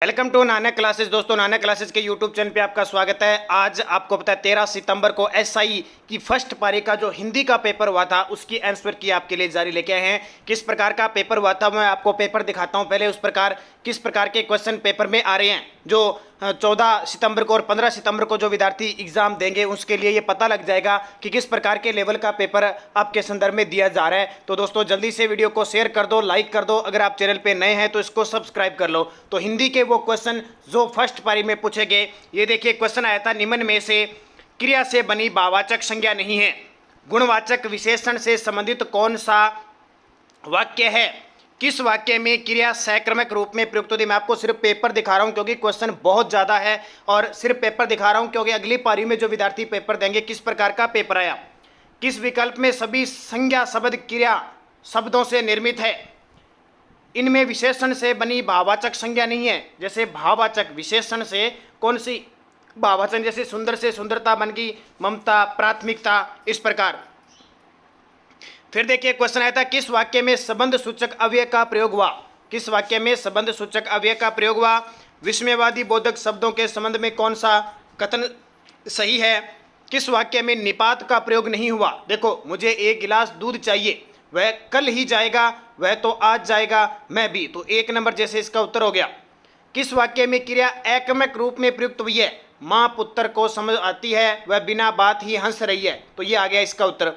Welcome to Nanak classes. दोस्तों, Nanak classes के YouTube channel पे आपका स्वागत है। आज आपको पता है 13 सितंबर को एसआई की फर्स्ट पारी का जो हिंदी का पेपर हुआ था उसकी आंसर की आपके लिए जारी लेके आए हैं। किस प्रकार का पेपर हुआ था मैं आपको पेपर दिखाता हूं। पहले उस प्रकार किस प्रकार के क्वेश्चन पेपर में आ रहे हैं जो 14 सितंबर को और 15 सितंबर को जो विद्यार्थी एग्जाम देंगे उसके लिए ये पता लग जाएगा कि किस प्रकार के लेवल का पेपर आपके संदर्भ में दिया जा रहा है। तो दोस्तों जल्दी से वीडियो को शेयर कर दो, लाइक कर दो। अगर आप चैनल पे नए हैं तो इसको सब्सक्राइब कर लो। तो हिंदी के वो क्वेश्चन जो फर्स्ट पारी में पूछे गए, ये देखिए क्वेश्चन आया था, निम्न में से क्रिया से बनी भाववाचक संज्ञा नहीं है, गुणवाचक विशेषण से संबंधित कौन सा वाक्य है? किस वाक्य में क्रिया सक्रमक रूप में प्रयुक्त होती है? मैं आपको सिर्फ पेपर दिखा रहा हूं क्योंकि क्वेश्चन बहुत ज़्यादा है और सिर्फ पेपर दिखा रहा हूं क्योंकि अगली पारी में जो विद्यार्थी पेपर देंगे किस प्रकार का पेपर आया। किस विकल्प में सभी संज्ञा शब्द क्रिया शब्दों से निर्मित है? इनमें विशेषण से बनी भाववाचक संज्ञा नहीं है। जैसे भाववाचक विशेषण से कौन सी भाववाचक, जैसे सुंदर से सुंदरता बन गई, ममता, प्राथमिकता, इस प्रकार। फिर देखिए क्वेश्चन आया था, किस वाक्य में संबंध सूचक अव्यय का प्रयोग हुआ? किस वाक्य में संबंध सूचक अव्यय का प्रयोग हुआ? विस्मयवादी बोधक शब्दों के संबंध में कौन सा कथन सही है? किस वाक्य में निपात का प्रयोग नहीं हुआ? देखो, मुझे 1 गिलास दूध चाहिए, वह कल ही जाएगा, वह तो आज जाएगा, मैं भी, तो 1 नंबर जैसे इसका उत्तर हो गया। किस वाक्य में क्रिया एकमक रूप में प्रयुक्त हुई है? माँ पुत्र को समझ आती है, वह बिना बात ही हंस रही है, तो ये आ गया इसका उत्तर।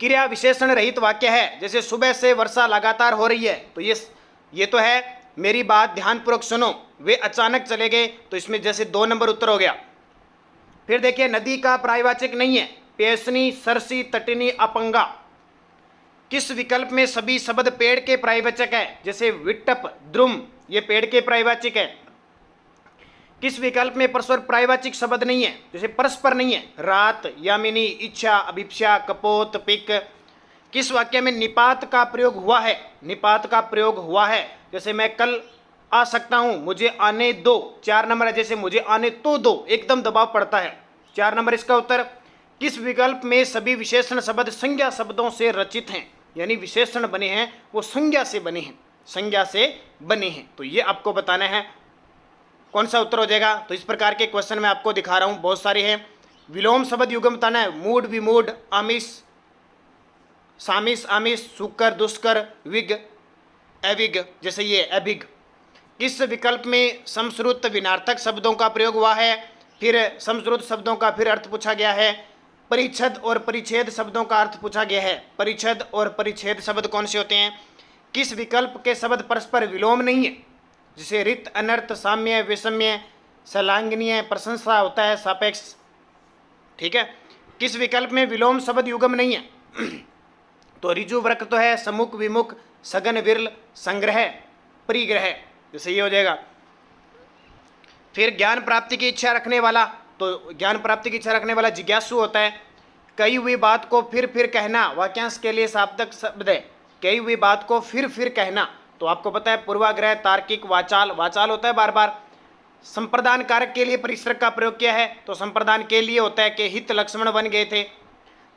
क्रिया विशेषण रहित वाक्य है, जैसे सुबह से वर्षा लगातार हो रही है, तो ये तो है मेरी बात ध्यानपूर्वक सुनो, वे अचानक चले गए, तो इसमें जैसे 2 नंबर उत्तर हो गया। फिर देखिए नदी का पर्यायवाचक नहीं है, पेशनी, सरसी, तटिनी, अपंगा। किस विकल्प में सभी शब्द पेड़ के पर्यायवाचक है? जैसे विट्टप, द्रुम, ये पेड़ के पर्यायवाचक है। किस विकल्प में परस्पर पर्यायवाचक शब्द नहीं है? जैसे परस्पर नहीं है, रात, यामिनी, इच्छा, अभिप्सा, कपोत, पिक। किस वाक्य में निपात का प्रयोग हुआ है? निपात का प्रयोग हुआ है, जैसे मैं कल आ सकता हूं, मुझे आने दो, 4 नंबर है। जैसे मुझे आने तो दो, एकदम दबाव पड़ता है, 4 नंबर इसका उत्तर। किस विकल्प में सभी विशेषण शब्द संज्ञा शब्दों से रचित हैं? यानी विशेषण बने हैं वो संज्ञा से बने हैं, संज्ञा से बने हैं, तो ये आपको बताना है कौन सा उत्तर हो जाएगा। तो इस प्रकार के क्वेश्चन मैं आपको दिखा रहा हूं, बहुत सारे हैं। विलोम शब्द युग्म बताना है, मूड, विमूड, आमिष, सामिस, आमिष, सुकर, दुष्कर, विग, अविग, जैसे ये अभिग। किस विकल्प में समश्रुत विनार्थक शब्दों का प्रयोग हुआ है? फिर समश्रुत शब्दों का फिर अर्थ पूछा गया है। परिच्छद और परिच्छेद शब्दों का अर्थ पूछा गया है। परिच्छद और परिच्छेद शब्द कौन से होते हैं? किस विकल्प के शब्द परस्पर विलोम नहीं है? जैसे रित, अनर्थ, साम्य, विषम्य, सलांगनीय, प्रशंसा होता है, सापेक्ष, ठीक है। किस विकल्प में विलोम शब्द युग्म नहीं है? तो ऋजु वृक्क तो है, सम्मुख, विमुख, सघन, विरल, संग्रह, परिग्रह, जैसे ये हो जाएगा। फिर ज्ञान प्राप्ति की इच्छा रखने वाला, तो ज्ञान प्राप्ति की इच्छा रखने वाला जिज्ञासु होता है। कही हुई बात को फिर फिर कहना वाक्यांश के लिए शाब्दक शब्द है। कही हुई बात को फिर फिर कहना, तो आपको पता है पूर्वाग्रह, तार्किक, वाचाल, वाचाल होता है बार बार। संप्रदान कारक के लिए परिसरक का प्रयोग किया है, तो संप्रदान के लिए होता है कि हित लक्ष्मण बन गए थे।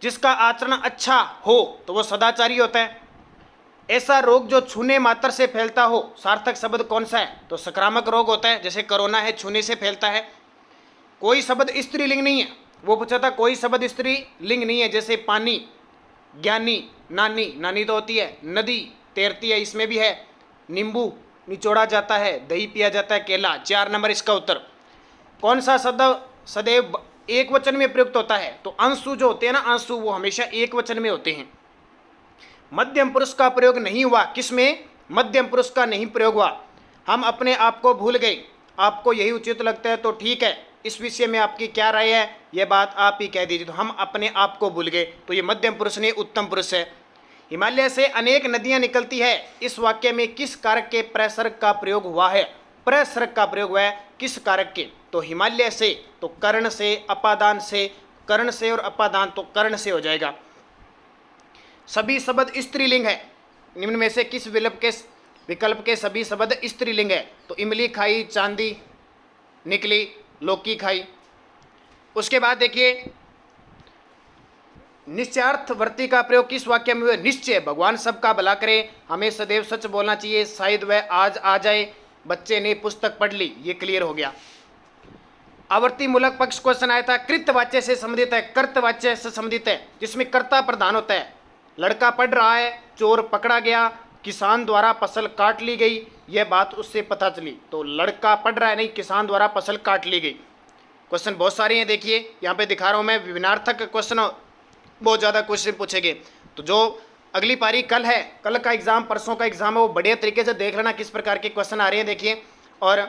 जिसका आचरण अच्छा हो तो वो सदाचारी होता है। ऐसा रोग जो छूने मात्र से फैलता हो, सार्थक शब्द कौन सा है? तो संक्रामक रोग होता है, जैसे कोरोना है, छूने से फैलता है। कोई शब्द स्त्रीलिंग नहीं है, वो पूछा था कोई शब्द स्त्रीलिंग नहीं है, जैसे पानी, ज्ञानी, नानी, नानी तो होती है, नदी तैरती है, इसमें भी है। नींबू निचोड़ा जाता है, दही पिया जाता है, केला, 4 नंबर इसका उत्तर। कौन सा शब्द सदैव एक वचन में प्रयुक्त होता है? तो अंशु जो होते हैं ना, अंशु, वो हमेशा एक वचन में होते हैं। मध्यम पुरुष का प्रयोग नहीं हुआ, किसमें? मध्यम पुरुष का नहीं प्रयोग हुआ। हम अपने आप को भूल गए, आपको यही उचित लगता है तो ठीक है, इस विषय में आपकी क्या राय है, यह बात आप ही कह दीजिए। तो हम अपने आप को भूल गए, तो ये मध्यम पुरुष नहीं, उत्तम पुरुष है। हिमालय से अनेक नदियां निकलती है, इस वाक्य में किस कारक के प्रसर्ग का प्रयोग हुआ है? प्रसर्ग का प्रयोग हुआ है किस कारक के? तो हिमालय से, तो कर्ण से, अपादान से, कर्ण से और अपादान, तो कर्ण से हो जाएगा। सभी शब्द स्त्रीलिंग है, निम्न में से किस विकल्प के सभी शब्द स्त्रीलिंग है? तो इमली खाई, चांदी निकली, लौकी खाई। उसके बाद देखिए निश्चयार्थवर्ती का प्रयोग किस वाक्य में हुआ? निश्चय, भगवान सबका भला करे, हमें सदैव सच बोलना चाहिए, शायद वह आज आ जाए, बच्चे ने पुस्तक पढ़ ली, ये क्लियर हो गया। आवर्ती मूलक पक्ष क्वेश्चन आया था, कृतवाच्य से संबंधित है, कर्तवाच्य से संबंधित है, जिसमें कर्ता प्रधान होता है। लड़का पढ़ रहा है, चोर पकड़ा गया, किसान द्वारा फसल काट ली गई, यह बात उससे पता चली। तो लड़का पढ़ रहा है नहीं, किसान द्वारा फसल काट ली गई। क्वेश्चन बहुत सारे हैं, देखिए यहाँ पे दिखा रहा हूँ मैं, विभिन्नार्थक क्वेश्चन बहुत ज़्यादा क्वेश्चन पूछेंगे। तो जो अगली पारी कल है, कल का एग्जाम, परसों का एग्जाम है, वो बढ़िया तरीके से देख लेना किस प्रकार के क्वेश्चन आ रहे हैं। देखिए, और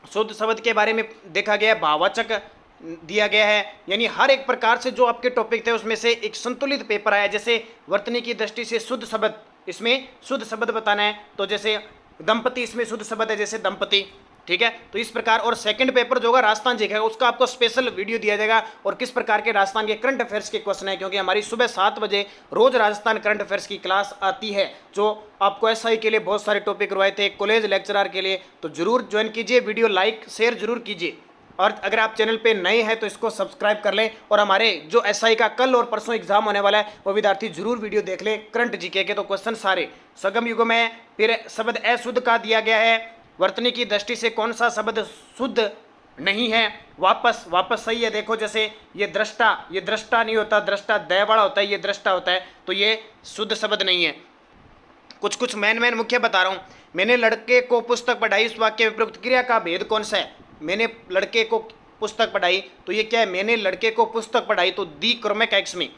शुद्ध शब्द के बारे में देखा गया है, भाववाचक दिया गया है, यानी हर एक प्रकार से जो आपके टॉपिक थे उसमें से एक संतुलित पेपर आया। जैसे वर्तनी की दृष्टि से शुद्ध शब्द, इसमें शुद्ध शब्द बताना है, तो जैसे दंपति, इसमें शुद्ध शब्द है जैसे दंपति, ठीक है। तो इस प्रकार, और सेकंड पेपर जो होगा राजस्थान जी का, उसका आपको स्पेशल वीडियो दिया जाएगा, और किस प्रकार के राजस्थान के करंट अफेयर्स के क्वेश्चन है, क्योंकि हमारी सुबह 7 बजे रोज राजस्थान करंट अफेयर्स की क्लास आती है, जो आपको एसआई के लिए बहुत सारे टॉपिक करवाए थे, कॉलेज लेक्चरर के लिए। तो जरूर ज्वाइन कीजिए, वीडियो लाइक शेयर जरूर कीजिए, और अगर आप चैनल पे नए हैं तो इसको सब्सक्राइब कर लें। और हमारे जो एसआई का कल और परसों एग्जाम होने वाला है, वो विद्यार्थी जरूर वीडियो देख लें। करंट जीके के तो क्वेश्चन सारे सगम युग में, फिर शब्द अशुद्ध का दिया गया है, वर्तनी की दृष्टि से कौन सा शब्द शुद्ध नहीं है, वापस सही है। देखो, जैसे ये दृष्टा नहीं होता, दृष्टा दय वाला होता है, ये दृष्टा होता है, तो ये शुद्ध शब्द नहीं है। कुछ मेन मुख्य बता रहा हूँ। मैंने लड़के को पुस्तक पढ़ाई, इस वाक्य में प्रयुक्त क्रिया का भेद कौन सा है? मैंने लड़के को पुस्तक पढ़ाई, तो ये क्या है? मैंने लड़के को पुस्तक पढ़ाई, तो दी क्रमिक एक्स में।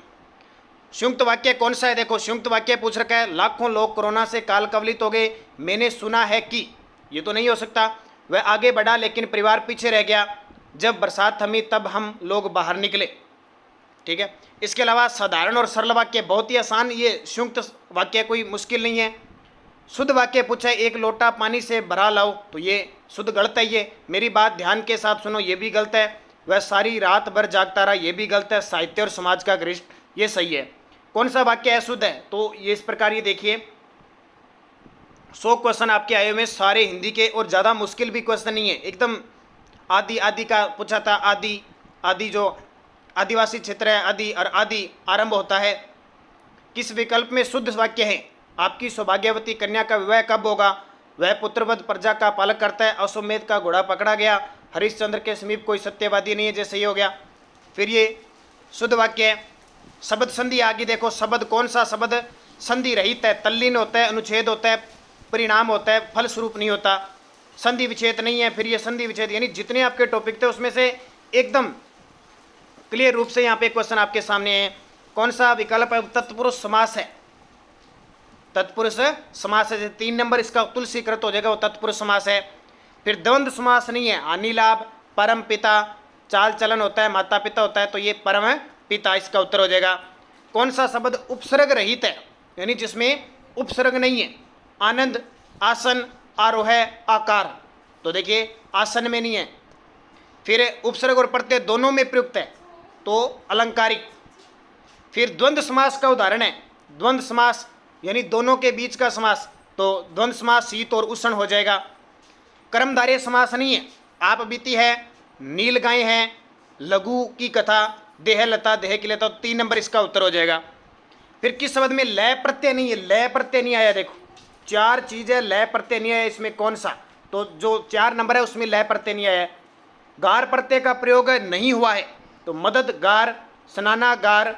संयुक्त वाक्य कौन सा है? देखो, संयुक्त वाक्य पूछ रखा है, लाखों लोग कोरोना से काल कवलित हो गए, मैंने सुना है कि, ये तो नहीं हो सकता। वह आगे बढ़ा लेकिन परिवार पीछे रह गया, जब बरसात थमी तब हम लोग बाहर निकले, ठीक है। इसके अलावा साधारण और सरल वाक्य बहुत ही आसान, ये संयुक्त वाक्य कोई मुश्किल नहीं है। शुद्ध वाक्य पूछा है, एक लोटा पानी से भरा लाओ, तो ये शुद्ध गलत है। ये मेरी बात ध्यान के साथ सुनो, ये भी गलत है। वह सारी रात भर जागता रहा, ये भी गलत है। साहित्य और समाज का घनिष्ठ, ये सही है। कौन सा वाक्य अशुद्ध है? तो ये इस प्रकार, ये देखिए 100 क्वेश्चन आपके आए हुए, सारे हिंदी के, और ज़्यादा मुश्किल भी क्वेश्चन नहीं है, एकदम आदि का पूछा था। आदि जो आदिवासी क्षेत्र है, आदि और आदि आरंभ होता है। किस विकल्प में शुद्ध वाक्य है? आपकी सौभाग्यवती कन्या का विवाह कब होगा? वह पुत्रवध प्रजा का पालक करता है, अश्वमेध का घोड़ा पकड़ा गया, हरिश्चंद्र के समीप कोई सत्यवादी नहीं है, जैसे ये हो गया। फिर ये शुद्ध वाक्य है। शब्द संधि आगे देखो, शब्द कौन सा शब्द संधि रहित है? तल्लीन होता है, अनुच्छेद होता है, परिणाम होता है, फलस्वरूप नहीं होता, संधि विच्छेद नहीं है। फिर ये संधि विच्छेद, यानी जितने आपके टॉपिक थे उसमें से एकदम क्लियर रूप से यहाँ पे क्वेश्चन आपके सामने है। कौन सा विकल्प है? तत्पुरुष समास है, तत्पुरुष समास है। 3 नंबर इसका तुलसीकृत हो जाएगा, वो तत्पुरुष समास है। फिर द्वंद्व समास नहीं है, हानि लाभ, परम पिता, चाल चलन होता है, माता पिता होता है, तो ये परम पिता इसका उत्तर हो जाएगा। कौन सा शब्द उपसर्ग रहित है, यानी जिसमें उपसर्ग नहीं है? आनंद, आसन, आरोह, आकार, तो देखिए आसन में नहीं है। फिर उपसर्ग और प्रत्यय दोनों में प्रयुक्त है, तो अलंकारिक। फिर द्वंद्व समास का उदाहरण है, द्वंद्व समास यानी दोनों के बीच का समास, तो द्वंद्व समास शीत और उष्ण हो जाएगा। कर्मधारय समास नहीं है, आप बीती है, नील गाय है, लघु की कथा, देह लता, देह की लता, 3 नंबर इसका उत्तर हो जाएगा। फिर किस शब्द में लय प्रत्यय नहीं है? लय प्रत्यय नहीं आया, देखो 4 चीज़ें लय प्रत्यय नहीं आया, इसमें कौन सा? तो जो 4 नंबर है उसमें लय प्रत्यय नहीं आया है। गार प्रत्यय का प्रयोग नहीं हुआ है, तो मददगार, स्नानागार,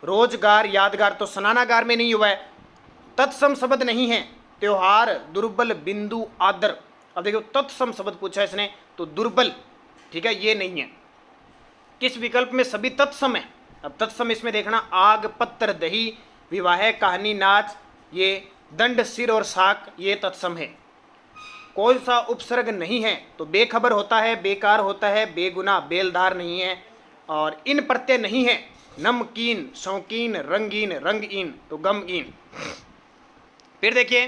रोजगार, यादगार, तो स्नानागार में नहीं हुआ है। तत्सम शब्द नहीं है, त्योहार, दुर्बल, बिंदु, आदर। अब देखो तत्सम शब्द पूछा है इसने, तो दुर्बल, ठीक है, ये नहीं है। किस विकल्प में सभी तत्सम है? अब तत्सम इसमें देखना, आग, पत्थर, दही, विवाह, कहानी, नाच, ये दंड, सिर और साक, ये तत्सम है। कौन सा उपसर्ग नहीं है? तो बेखबर होता है, बेकार होता है, बेगुना, बेलदार नहीं है, और इन प्रत्यय नहीं है, नमकीन, शौकीन, रंगीन, रंगीन, तो गमगीन। फिर देखिए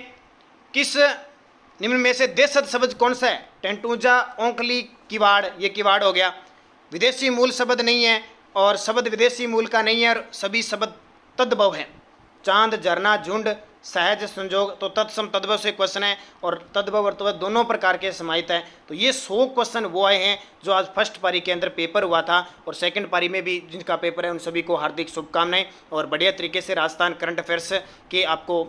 किस निम्न में से देशज शब्द कौन सा है? टेंटूजा, ओंकली, किवाड़, ये किवाड़ हो गया। विदेशी मूल शब्द नहीं है, और शब्द विदेशी मूल का नहीं है, और सभी शब्द तद्भव है। चांद, झरना, झुंड, सहज, संजोग, तो तत्सम तद्भव से क्वेश्चन है, और तद्भव और तद्भव दोनों प्रकार के समाहित है। तो ये 100 क्वेश्चन वो आए हैं जो आज फर्स्ट पारी के अंदर पेपर हुआ था, और सेकंड पारी में भी जिनका पेपर है उन सभी को हार्दिक शुभकामनाएं। और बढ़िया तरीके से राजस्थान करंट अफेयर्स के आपको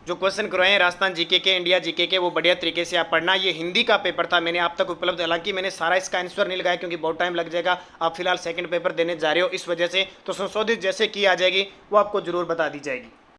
जो क्वेश्चन करवाए हैं राजस्थान जीके के, इंडिया जीके के, वो बढ़िया तरीके से आप पढ़ना। ये हिंदी का पेपर था, मैंने आप तक उपलब्ध, हालांकि मैंने सारा इसका आंसर नहीं लगाया क्योंकि बहुत टाइम लग जाएगा। आप फिलहाल सेकंड पेपर देने जा रहे हो, इस वजह से तो संशोधित जैसे की आ जाएगी वो आपको जरूर बता दी जाएगी।